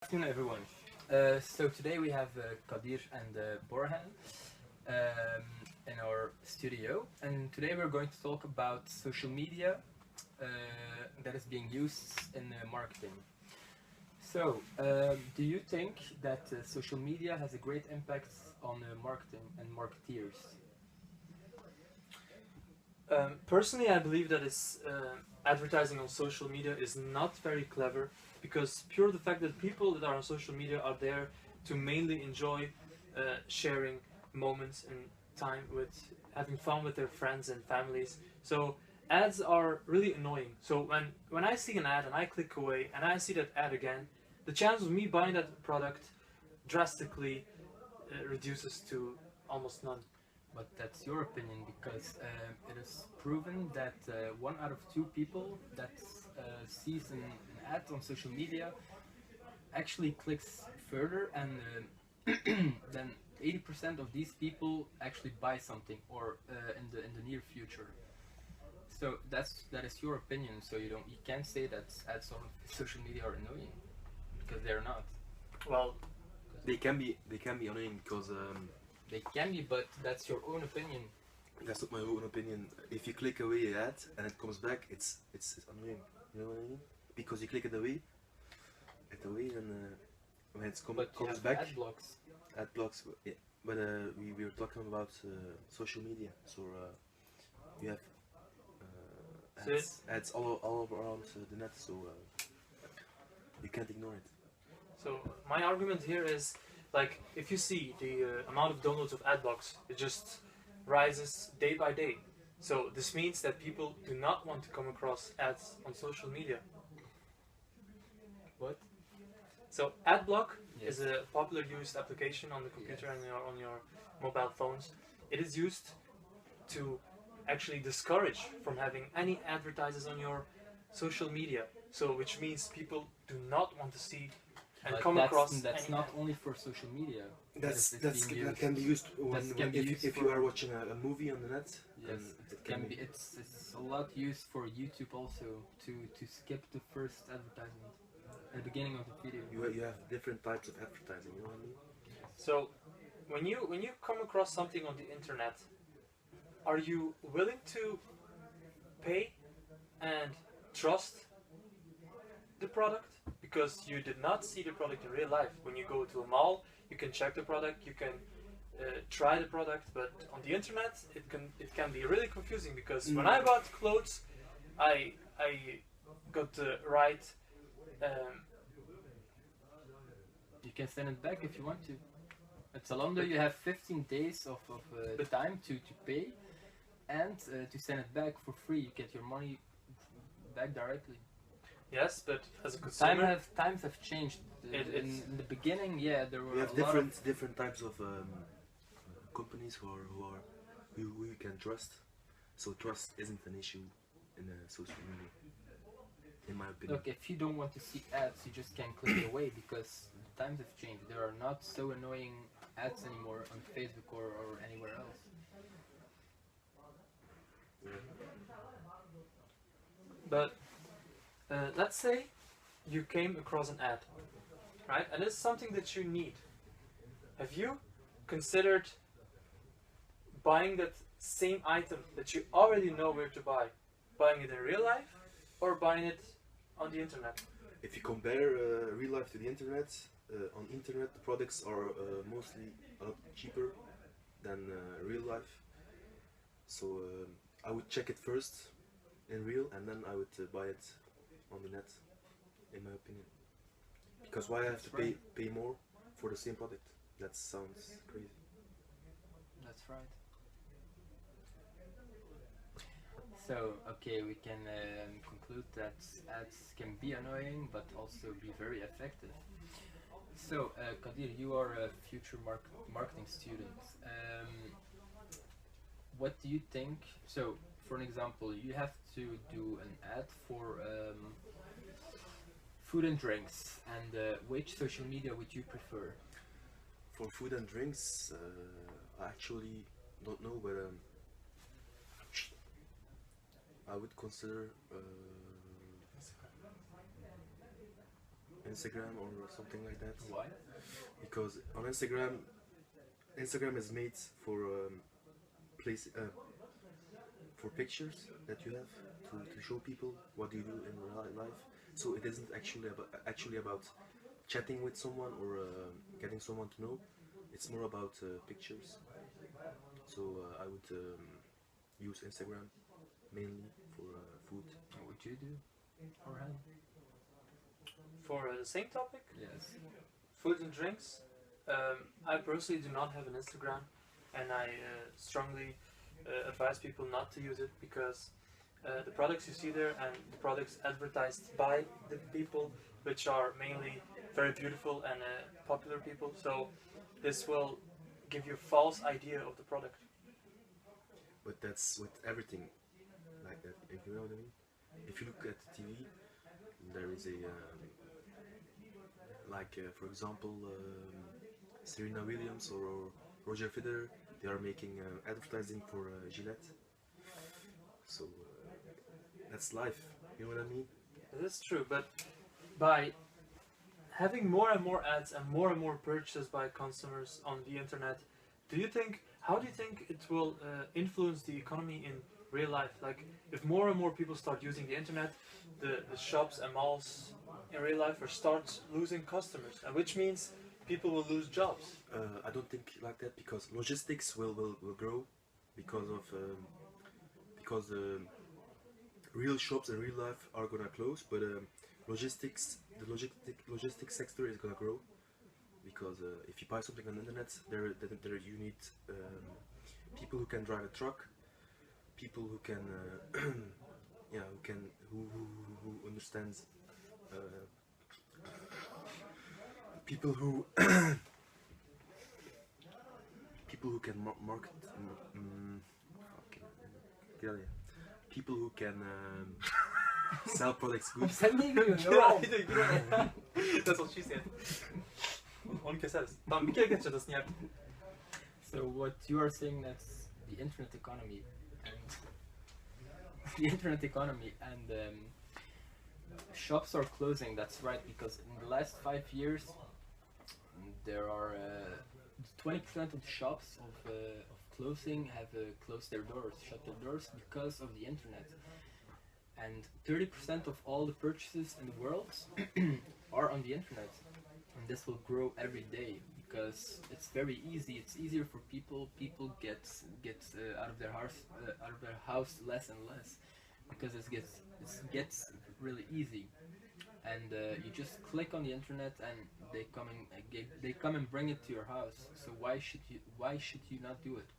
Afternoon, everyone. So today we have Kadir and Borhan in our studio, and today we're going to talk about social media uh, that is being used in marketing. So, do you think that social media has a great impact on marketing and marketeers? Personally, I believe that advertising on social media is not very clever because pure the fact that people that are on social media are there to mainly enjoy sharing moments and time with having fun with their friends and families. So ads are really annoying. So when I see an ad and I click away and I see that ad again, the chance of me buying that product drastically reduces to almost none. But that's your opinion because it is proven that one out of two people that sees an ad on social media actually clicks further, and then 80% of these people actually buy something or in the near future. So that is your opinion. So you can't say that ads on social media are annoying because they're not. Well, They can be annoying because They can be, but that's your own opinion. that's not my own opinion. If you click away an ad and it comes back, it's annoying. You know what I mean? Because you click it away, and when But you comes have back, ad blocks. ad blocks. Yeah. But we were talking about social media, so you have So ads all around the net, so you can't ignore it. So my argument here is, like, if you see the amount of downloads of Adblocks, it just rises day by day. So this means that people do not want to come across ads on social media. What? So Adblock Yes. is a popular used application on the computer Yes. and on your mobile phones. It is used to actually discourage from having any advertisers on your social media. So which means people do not want to see and But come across that's any not ad. only for social media. That's It's that's being that can be used That can be used if for- you are watching a movie on the net. Yes, then it can be. It's a lot used for YouTube also to skip the first advertisement at the beginning of the video. You have different types of advertising. You know what I mean? So when you come across something on the internet, are you willing to pay and trust the product because you did not see the product in real life? When you go to a mall, you can check the product, you can try the product, but on the internet it can be really confusing because when I bought clothes, I got the right. Um, You can send it back if you want to. At Zalando, you have 15 days of time to pay and to send it back for free. You get your money back directly. yes, but as a consumer, Times have changed. In the beginning, yeah, there were We have a lot of different types of companies who you can trust. So trust isn't an issue in social media, in my opinion. Look, if you don't want to see ads, you just can click it away because the times have changed. There are not so annoying ads anymore on Facebook or anywhere else. but let's say you came across an ad, right? And it's something that you need. Have you considered buying that same item that you already know where to buy? Buying it in real life or buying it on the internet? If you compare real life to the internet, on internet the products are mostly a lot cheaper than real life. So I would check it first in real, and then I would buy it on the net, in my opinion. Because why I have to pay more for the same product? That sounds crazy. That's right. So, okay, we can conclude that ads can be annoying but also be very effective. So, Kadir, you are a future marketing student. What do you think? So, for an example, you have to do an ad for food and drinks, and which social media would you prefer? For food and drinks, I actually don't know, but I would consider Instagram or something like that. Why? Because on Instagram is made for place for pictures that you have to show people what you do in life. So it isn't actually about chatting with someone or getting someone to know. It's more about pictures. So I would use Instagram mainly for food. What would you do? Orhan? For the same topic, Yes. food and drinks, I personally do not have an Instagram, and I strongly advise people not to use it because the products you see there and the products advertised by the people, which are mainly very beautiful and popular people, so this will give you a false idea of the product. But that's with everything like that, if you know what I mean. If you look at TV, there is a for example, Serena Williams or Roger Federer. They are making advertising for Gillette. So that's life. You know what I mean? That's true, but by having more and more ads and more purchases by consumers on the internet, how do you think it will influence the economy in real life? Like, if more and more people start using the internet, the shops and malls in real life will start losing customers, and which means people will lose jobs. I don't think like that because logistics will grow because real shops in real life are gonna close, but the logistics sector is gonna grow because if you buy something on the internet, there you need people who can drive a truck, people who can yeah, who understands people who people who can market okay, yeah, people who can sell products good. That's what she said. On cassette. Tamam, bir kere geçeceğiz yani. So what you are saying, that's the internet economy and the internet economy and shops are closing. That's right, because in the last 5 years there are 20% of the shops of clothing have closed their doors, shut their doors because of the internet, and 30% of all the purchases in the world are on the internet, and this will grow every day because it's very easy. It's easier for people. People get out of their house less and less because it gets really easy, and you just click on the internet and they come and bring it to your house. So why should you not do it?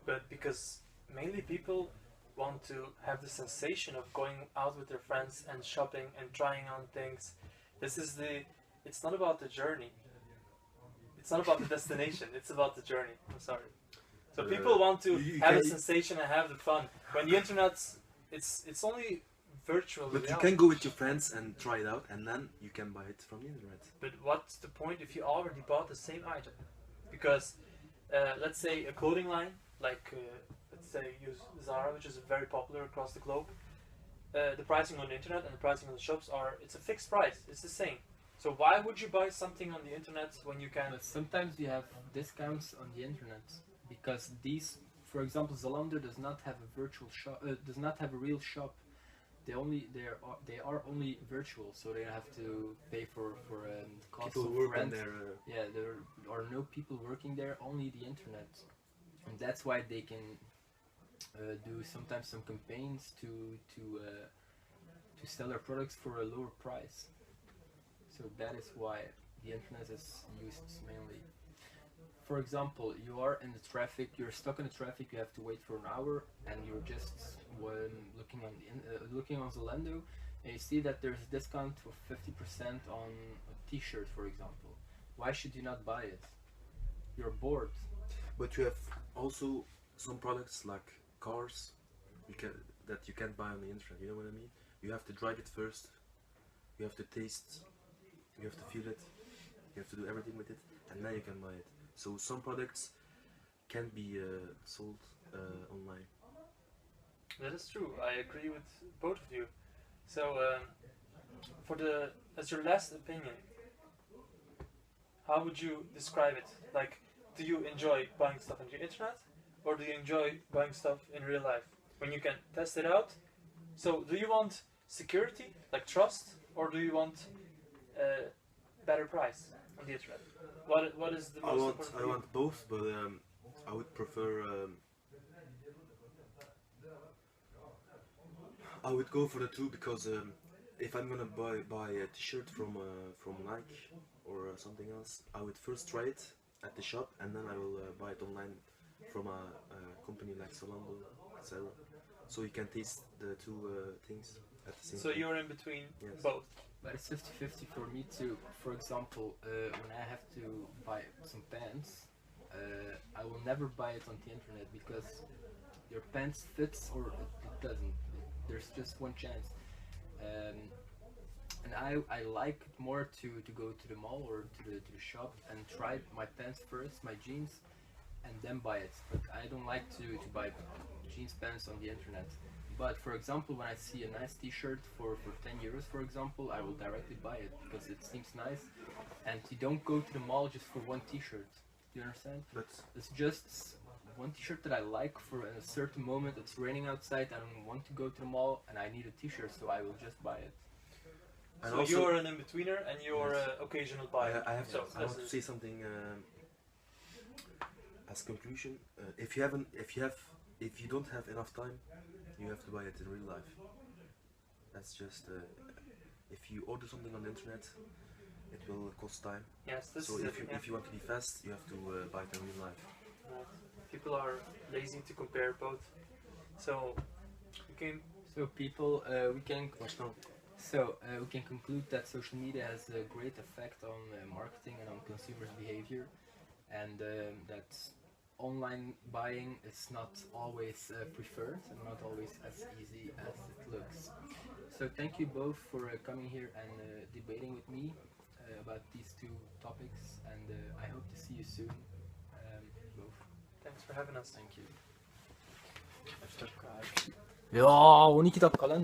But because mainly people want to have the sensation of going out with their friends and shopping and trying on things. It's not about the journey. It's not about the destination. It's about the journey. I'm sorry. So people want to have a sensation and have the fun. When the internet's, it's only virtual. But reality. you can go with your friends and try it out, and then you can buy it from the internet. But what's the point if you already bought the same item? Because let's say a clothing line, like let's say use Zara, which is very popular across the globe. The pricing on the internet and the pricing on the shops it's a fixed price. It's the same. So why would you buy something on the internet when you can? But sometimes you have discounts on the internet because these, for example, Zalando does not have a virtual shop, does not have a real shop. They are only virtual, so they have to pay for costs People of work rent. on their Yeah, there are no people working there, only the internet, and that's why they can do sometimes some campaigns to sell their products for a lower price. So that is why the internet is used mainly. For example, you are in the traffic, you're stuck in the traffic, you have to wait for an hour, and you're just looking on Zalando, and you see that there's a discount of 50% on a t-shirt, for example. Why should you not buy it? You're bored. But you have also some products like cars that you can't buy on the internet. You know what I mean? You have to drive it first. You have to taste. You have to feel it. You have to do everything with it, and then you can buy it. So some products can be sold online. That is true. I agree with both of you. So as your last opinion, how would you describe it? Like, do you enjoy buying stuff on the internet, or do you enjoy buying stuff in real life when you can test it out? So, do you want security, like trust, or do you want better price on the internet? What is the most important for I you? want both, but I would prefer. I would go for the two because if I'm gonna buy a T-shirt from Nike or something else, I would first try it at the shop and then I will buy it online from a company like Zalando, etc. So you can taste the two things at the same So time. you're in between Yes. both. But it's 50-50 for me too. For example, when I have to buy some pants, I will never buy it on the internet because your pants fits or it doesn't. There's just one chance. And I like it more to go to the mall or to the shop and try my pants first, my jeans, and then buy it. But I don't like to buy jeans pants on the internet. But for example, when I see a nice t-shirt for 10 euros, for example, I will directly buy it because it seems nice. And you don't go to the mall just for one t-shirt. Do you understand? But It's just one t-shirt that I like for a certain moment. It's raining outside, I don't want to go to the mall and I need a t-shirt, so I will just buy it. and So also, you're an in-betweener and you're an occasional buyer. I have So I want to say something as conclusion. If you don't have enough time, you have to buy it in real life. That's just if you order something on the internet, it will cost time. yes, this So is if it. if you want to be fast, you have to buy it in real life. Right. People are lazy to compare both. So we can So people, we can Watch now. we can conclude that social media has a great effect on marketing and on consumers' behavior, and that online buying is not always preferred and not always as easy as it looks. So thank you both for coming here and debating with me about these two topics, and I hope to see you soon, both. thanks for having us. Thank you. Ya 12 dakika lan.